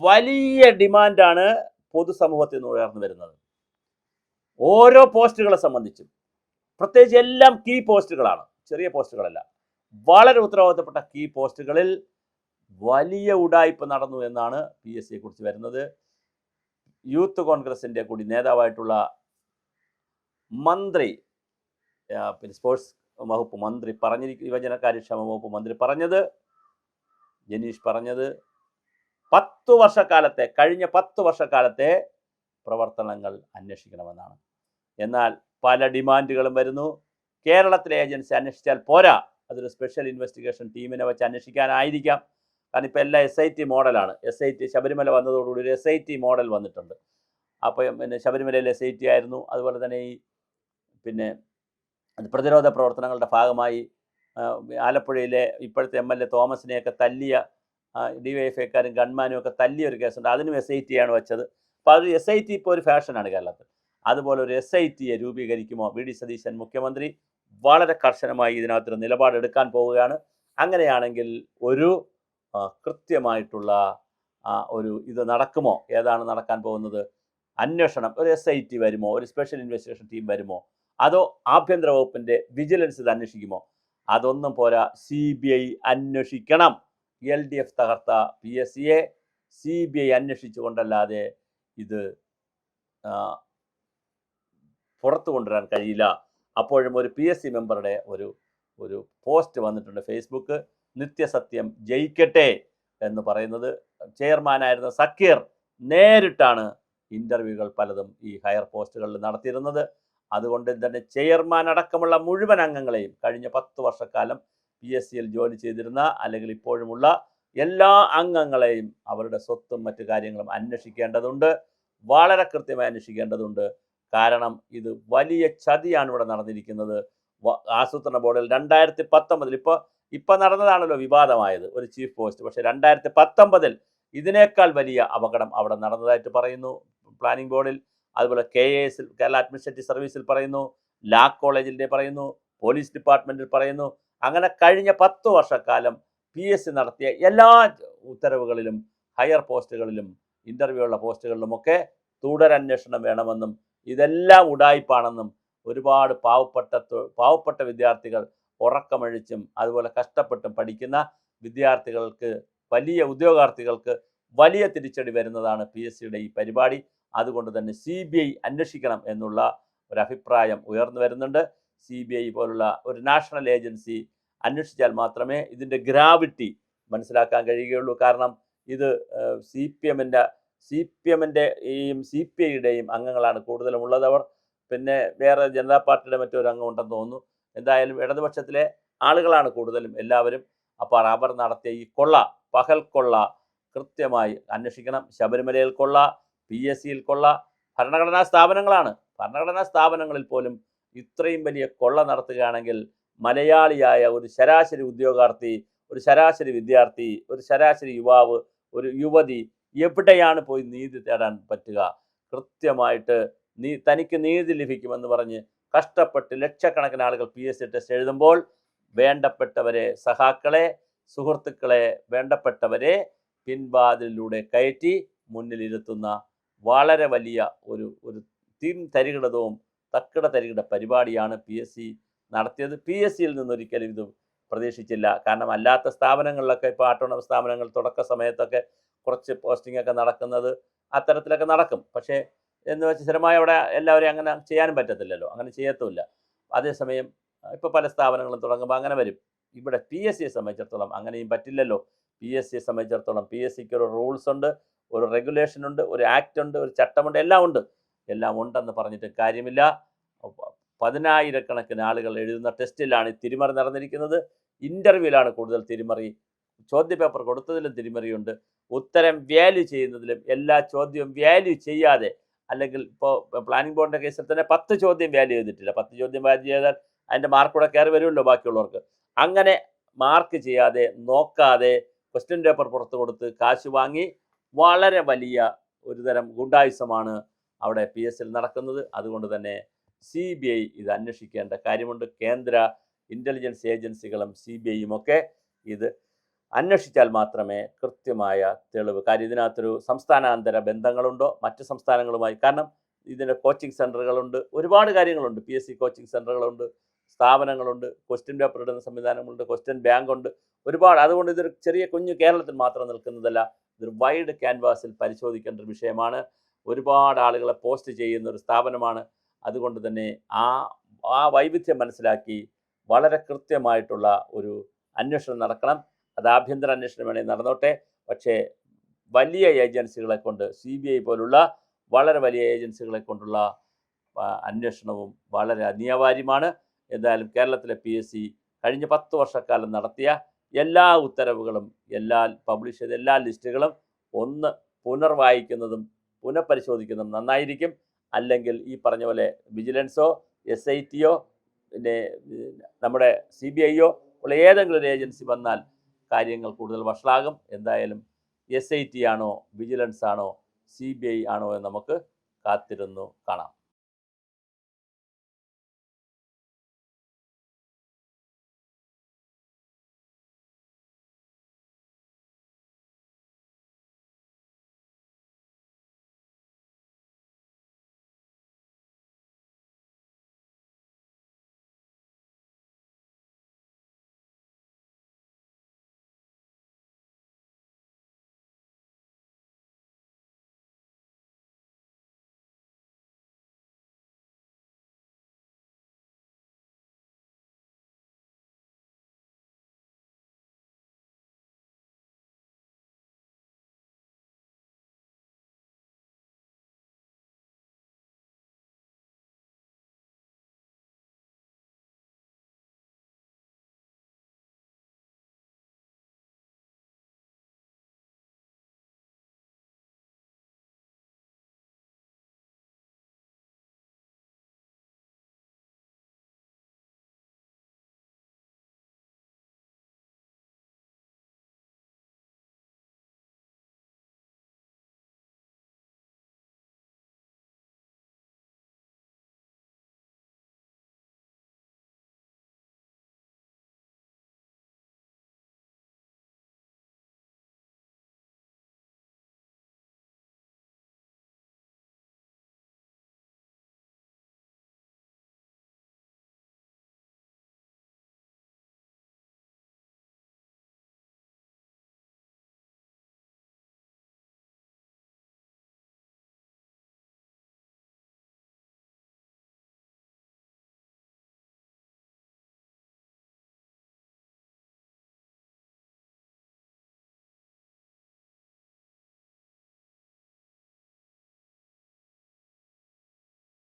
വലിയ ഡിമാൻഡാണ് പൊതുസമൂഹത്തിൽ നിന്ന് ഉയർന്നു വരുന്നത്. ഓരോ പോസ്റ്റുകളെ സംബന്ധിച്ചും, പ്രത്യേകിച്ച് എല്ലാം കീ പോസ്റ്റുകളാണ്, ചെറിയ പോസ്റ്റുകളല്ല. വളരെ ഉത്തരവാദിത്തപ്പെട്ട കീ പോസ്റ്റുകളിൽ വലിയ ഉഡായിപ്പ് നടന്നു എന്നാണ് PSCയെ കുറിച്ച് വരുന്നത്. യൂത്ത് കോൺഗ്രസിൻ്റെ കൂടി നേതാവായിട്ടുള്ള മന്ത്രി, പിന്നെ സ്പോർട്സ് വകുപ്പ് മന്ത്രി യുവജനകാര്യക്ഷേമ വകുപ്പ് മന്ത്രി ജനീഷ് പറഞ്ഞത് 10 വർഷക്കാലത്തെ, കഴിഞ്ഞ 10 വർഷക്കാലത്തെ പ്രവർത്തനങ്ങൾ അന്വേഷിക്കണമെന്നാണ്. എന്നാൽ പല ഡിമാൻഡുകളും വരുന്നു. കേരളത്തിലെ ഏജൻസി അന്വേഷിച്ചാൽ പോരാ, അതൊരു സ്പെഷ്യൽ ഇൻവെസ്റ്റിഗേഷൻ ടീമിനെ വെച്ച് അന്വേഷിക്കാനായിരിക്കാം. കാരണം ഇപ്പോൾ എല്ലാം SIT മോഡലാണ്. SIT ശബരിമല വന്നതോടുകൂടി ഒരു SIT മോഡൽ വന്നിട്ടുണ്ട്. അപ്പോൾ പിന്നെ ശബരിമലയിൽ SIT ആയിരുന്നു. അതുപോലെ തന്നെ ഈ പിന്നെ പ്രതിരോധ പ്രവർത്തനങ്ങളുടെ ഭാഗമായി ആലപ്പുഴയിലെ ഇപ്പോഴത്തെ MLA തോമസിനെയൊക്കെ തല്ലിയ DYFIക്കാരും ഗൺമാനും ഒക്കെ തല്ലിയ ഒരു കേസുണ്ട്. അതിനും SIT ആണ് വെച്ചത്. അപ്പോൾ അത് SIT ഇപ്പോൾ ഒരു ഫാഷനാണ് കേരളത്തിൽ. അതുപോലെ ഒരു SITയെ രൂപീകരിക്കുമോ? VD സതീശൻ മുഖ്യമന്ത്രി വളരെ കർശനമായി ഇതിനകത്തൊരു നിലപാടെടുക്കാൻ പോവുകയാണ്. അങ്ങനെയാണെങ്കിൽ ഒരു കൃത്യമായിട്ടുള്ള ഒരു ഇത് നടക്കുമോ? ഏതാണ് നടക്കാൻ പോകുന്നത്? അന്വേഷണം, ഒരു SIT വരുമോ? ഒരു സ്പെഷ്യൽ ഇൻവെസ്റ്റിഗേഷൻ ടീം വരുമോ? അതോ ആഭ്യന്തര വകുപ്പിൻ്റെ വിജിലൻസ് ഇത് അന്വേഷിക്കുമോ? അതൊന്നും പോരാ, CBI അന്വേഷിക്കണം. LDF തകർത്ത PSCയെ CBI അന്വേഷിച്ചുകൊണ്ടല്ലാതെ ഇത് പുറത്തു കൊണ്ടുവരാൻ കഴിയില്ല. അപ്പോഴും ഒരു PSC മെമ്പറുടെ ഒരു പോസ്റ്റ് വന്നിട്ടുണ്ട് ഫേസ്ബുക്ക്. നിത്യസത്യം ജയിക്കട്ടെ എന്ന് പറയുന്നത്. ചെയർമാനായിരുന്ന സക്കീർ നേരിട്ടാണ് ഇൻ്റർവ്യൂകൾ പലതും ഈ ഹയർ പോസ്റ്റുകളിൽ നടത്തിയിരുന്നത്. അതുകൊണ്ട് തന്നെ ചെയർമാൻ അടക്കമുള്ള മുഴുവൻ അംഗങ്ങളെയും, കഴിഞ്ഞ 10 വർഷക്കാലം PSCയിൽ ജോലി ചെയ്തിരുന്ന അല്ലെങ്കിൽ ഇപ്പോഴുമുള്ള എല്ലാ അംഗങ്ങളെയും അവരുടെ സ്വത്തും മറ്റു കാര്യങ്ങളും അന്വേഷിക്കേണ്ടതുണ്ട്. വളരെ കൃത്യമായി അന്വേഷിക്കേണ്ടതുണ്ട്. കാരണം ഇത് വലിയ ചതിയാണ് ഇവിടെ നടന്നിരിക്കുന്നത്. ആസൂത്രണ ബോർഡിൽ 2019 ഇപ്പോൾ നടന്നതാണല്ലോ വിവാദമായത്, ഒരു ചീഫ് പോസ്റ്റ്. പക്ഷേ 2019 ഇതിനേക്കാൾ വലിയ അപകടം അവിടെ നടന്നതായിട്ട് പറയുന്നു പ്ലാനിംഗ് ബോർഡിൽ. അതുപോലെ KASൽ, കേരള അഡ്മിനിസ്ട്രേറ്റീവ് സർവീസിൽ പറയുന്നു, ലാ കോളേജിൻ്റെ പറയുന്നു, പോലീസ് ഡിപ്പാർട്ട്മെൻറ്റിൽ പറയുന്നു. അങ്ങനെ കഴിഞ്ഞ 10 വർഷക്കാലം PSC നടത്തിയ എല്ലാ ഉത്തരവുകളിലും ഹയർ പോസ്റ്റുകളിലും ഇൻ്റർവ്യൂ ഉള്ള പോസ്റ്റുകളിലുമൊക്കെ തുടരന്വേഷണം വേണമെന്നും ഇതെല്ലാം ഉഡായിപ്പാണെന്നും ഒരുപാട് പാവപ്പെട്ട വിദ്യാർത്ഥികൾ ഉറക്കമഴിച്ചും അതുപോലെ കഷ്ടപ്പെട്ടും പഠിക്കുന്ന വിദ്യാർത്ഥികൾക്ക്, വലിയ ഉദ്യോഗാർത്ഥികൾക്ക് വലിയ തിരിച്ചടി വരുന്നതാണ് PSCയുടെ ഈ പരിപാടി. അതുകൊണ്ട് തന്നെ CBI അന്വേഷിക്കണം എന്നുള്ള ഒരഭിപ്രായം ഉയർന്നു വരുന്നുണ്ട്. CBI പോലുള്ള ഒരു നാഷണൽ ഏജൻസി അന്വേഷിച്ചാൽ മാത്രമേ ഇതിൻ്റെ ഗ്രാവിറ്റി മനസ്സിലാക്കാൻ കഴിയുകയുള്ളൂ. കാരണം ഇത് CPMൻ്റെയും CPIയുടെയും അംഗങ്ങളാണ് കൂടുതലും ഉള്ളതവർ. പിന്നെ വേറെ ജനതാ പാർട്ടിയുടെ മറ്റൊരു അംഗം ഉണ്ടെന്ന് തോന്നുന്നു. എന്തായാലും ഇടതുപക്ഷത്തിലെ ആളുകളാണ് കൂടുതലും എല്ലാവരും. അപ്പോൾ അവർ നടത്തിയ ഈ പകൽ കൊള്ള കൃത്യമായി അന്വേഷിക്കണം. ശബരിമലയിൽ കൊള്ള, PSCയിൽ കൊള്ള, ഭരണഘടനാ സ്ഥാപനങ്ങളാണ്. ഭരണഘടനാ സ്ഥാപനങ്ങളിൽ പോലും ഇത്രയും വലിയ കൊള്ള നടത്തുകയാണെങ്കിൽ മലയാളിയായ ഒരു ശരാശരി ഉദ്യോഗാർത്ഥി, ഒരു ശരാശരി വിദ്യാർത്ഥി, ഒരു ശരാശരി യുവാവ്, ഒരു യുവതി എവിടെയാണ് പോയി നീതി തേടാൻ പറ്റുക? കൃത്യമായിട്ട് തനിക്ക് നീതി ലഭിക്കുമെന്ന് പറഞ്ഞ് കഷ്ടപ്പെട്ട് ലക്ഷക്കണക്കിന് ആളുകൾ PSC ടെസ്റ്റ് എഴുതുമ്പോൾ വേണ്ടപ്പെട്ടവരെ, സഖാക്കളെ, സുഹൃത്തുക്കളെ, വേണ്ടപ്പെട്ടവരെ പിൻവാതിലൂടെ കയറ്റി മുന്നിലിരുത്തുന്ന വളരെ വലിയ ഒരു തരികിടതവും തരികിട പരിപാടിയാണ് PSC നടത്തിയത്. PSCയിൽ നിന്നൊരിക്കലും ഇത് പ്രതീക്ഷിച്ചില്ല. കാരണം അല്ലാത്ത സ്ഥാപനങ്ങളിലൊക്കെ, ഇപ്പോൾ ഓട്ടോണമസ് സ്ഥാപനങ്ങൾ തുടക്ക സമയത്തൊക്കെ കുറച്ച് പോസ്റ്റിംഗ് ഒക്കെ നടക്കുന്നത് അത്തരത്തിലൊക്കെ നടക്കും. പക്ഷേ എന്ന് വെച്ച് സ്ഥിരമായി അവിടെ എല്ലാവരെയും അങ്ങനെ ചെയ്യാനും പറ്റത്തില്ലല്ലോ, അങ്ങനെ ചെയ്യത്തുമില്ല. അതേസമയം ഇപ്പോൾ പല സ്ഥാപനങ്ങളും തുടങ്ങുമ്പോൾ അങ്ങനെ വരും. ഇവിടെ PSCയെ സംബന്ധിച്ചിടത്തോളം അങ്ങനെയും പറ്റില്ലല്ലോ. PSCയെ സംബന്ധിച്ചിടത്തോളം PSCക്ക് ഒരു റൂൾസ് ഉണ്ട്, ഒരു റെഗുലേഷൻ ഉണ്ട്, ഒരു ആക്ട് ഉണ്ട്, ഒരു ചട്ടമുണ്ട്, എല്ലാം ഉണ്ടെന്ന് പറഞ്ഞിട്ട് കാര്യമില്ല. 10,000-കണക്കിന് ആളുകൾ എഴുതുന്ന ടെസ്റ്റിലാണ് തിരിമറി നടന്നിരിക്കുന്നത്. ഇൻ്റർവ്യൂവിലാണ് കൂടുതൽ തിരിമറി. ചോദ്യപേപ്പർ കൊടുത്തതിലും തിരിമറിയുണ്ട്. ഉത്തരം വാല്യൂ ചെയ്യുന്നതിലും, എല്ലാ ചോദ്യവും വാല്യൂ ചെയ്യാതെ, അല്ലെങ്കിൽ ഇപ്പോൾ പ്ലാനിംഗ് ബോർഡിൻ്റെ കേസിൽ തന്നെ 10 ചോദ്യം വാല്യൂ ചെയ്തിട്ടില്ല. 10 ചോദ്യം വാല്യൂ ചെയ്താൽ അതിൻ്റെ മാർക്ക് കൂടെ കയറി വരുമല്ലോ ബാക്കിയുള്ളവർക്ക്. അങ്ങനെ മാർക്ക് ചെയ്യാതെ, നോക്കാതെ ക്വസ്റ്റ്യൻ പേപ്പർ പുറത്തു കൊടുത്ത് കാശ് വാങ്ങി വളരെ വലിയ ഒരുതരം ഗുണ്ടായുസമാണ് അവിടെ PSCയിൽ നടക്കുന്നത്. അതുകൊണ്ട് തന്നെ CBI ഇത് അന്വേഷിക്കേണ്ട കാര്യമുണ്ട്. കേന്ദ്ര ഇൻ്റലിജൻസ് ഏജൻസികളും CBIയും ഒക്കെ ഇത് അന്വേഷിച്ചാൽ മാത്രമേ കൃത്യമായ തെളിവ്, കാര്യം ഇതിനകത്തൊരു സംസ്ഥാനാന്തര ബന്ധങ്ങളുണ്ടോ മറ്റ് സംസ്ഥാനങ്ങളുമായി, കാരണം ഇതിൻ്റെ കോച്ചിങ് സെൻ്ററുകളുണ്ട്, ഒരുപാട് കാര്യങ്ങളുണ്ട്, PSC കോച്ചിങ് സെൻ്ററുകളുണ്ട്, സ്ഥാപനങ്ങളുണ്ട്, ക്വസ്റ്റ്യൻ പേപ്പർ ഇടുന്ന സംവിധാനങ്ങളുണ്ട്, ക്വസ്റ്റ്യൻ ബാങ്ക് ഉണ്ട്, ഒരുപാട്. അതുകൊണ്ട് ഇതൊരു ചെറിയ കുഞ്ഞു കേരളത്തിൽ മാത്രം നിൽക്കുന്നതല്ല, ഇതൊരു വൈഡ് ക്യാൻവാസിൽ പരിശോധിക്കേണ്ട ഒരു വിഷയമാണ്. ഒരുപാട് ആളുകളെ പോസ്റ്റ് ചെയ്യുന്ന ഒരു സ്ഥാപനമാണ്. അതുകൊണ്ട് തന്നെ ആ വൈവിധ്യം മനസ്സിലാക്കി വളരെ കൃത്യമായിട്ടുള്ള ഒരു അന്വേഷണം നടക്കണം. അത് ആഭ്യന്തര അന്വേഷണം വേണമെങ്കിൽ നടന്നോട്ടെ, പക്ഷേ വലിയ ഏജൻസികളെ കൊണ്ട്, CBI പോലുള്ള വളരെ വലിയ ഏജൻസികളെ കൊണ്ടുള്ള അന്വേഷണവും വളരെ അനിവാര്യമാണ്. എന്തായാലും കേരളത്തിലെ PSC കഴിഞ്ഞ 10 വർഷക്കാലം നടത്തിയ എല്ലാ ഉത്തരവുകളും, പബ്ലിഷ് ചെയ്ത എല്ലാ ലിസ്റ്റുകളും ഒന്ന് പുനർവായിക്കുന്നതും പുനഃപരിശോധിക്കുന്നതും നന്നായിരിക്കും. അല്ലെങ്കിൽ ഈ പറഞ്ഞ പോലെ വിജിലൻസോ SITയോ പിന്നെ നമ്മുടെ CBIയോ ഉള്ള ഏതെങ്കിലും ഒരു ഏജൻസി വന്നാൽ കാര്യങ്ങൾ കൂടുതൽ വഷളാകും. എന്തായാലും SIT ആണോ, വിജിലൻസ് ആണോ, CBI ആണോ എന്ന് നമുക്ക് കാത്തിരുന്നു കാണാം.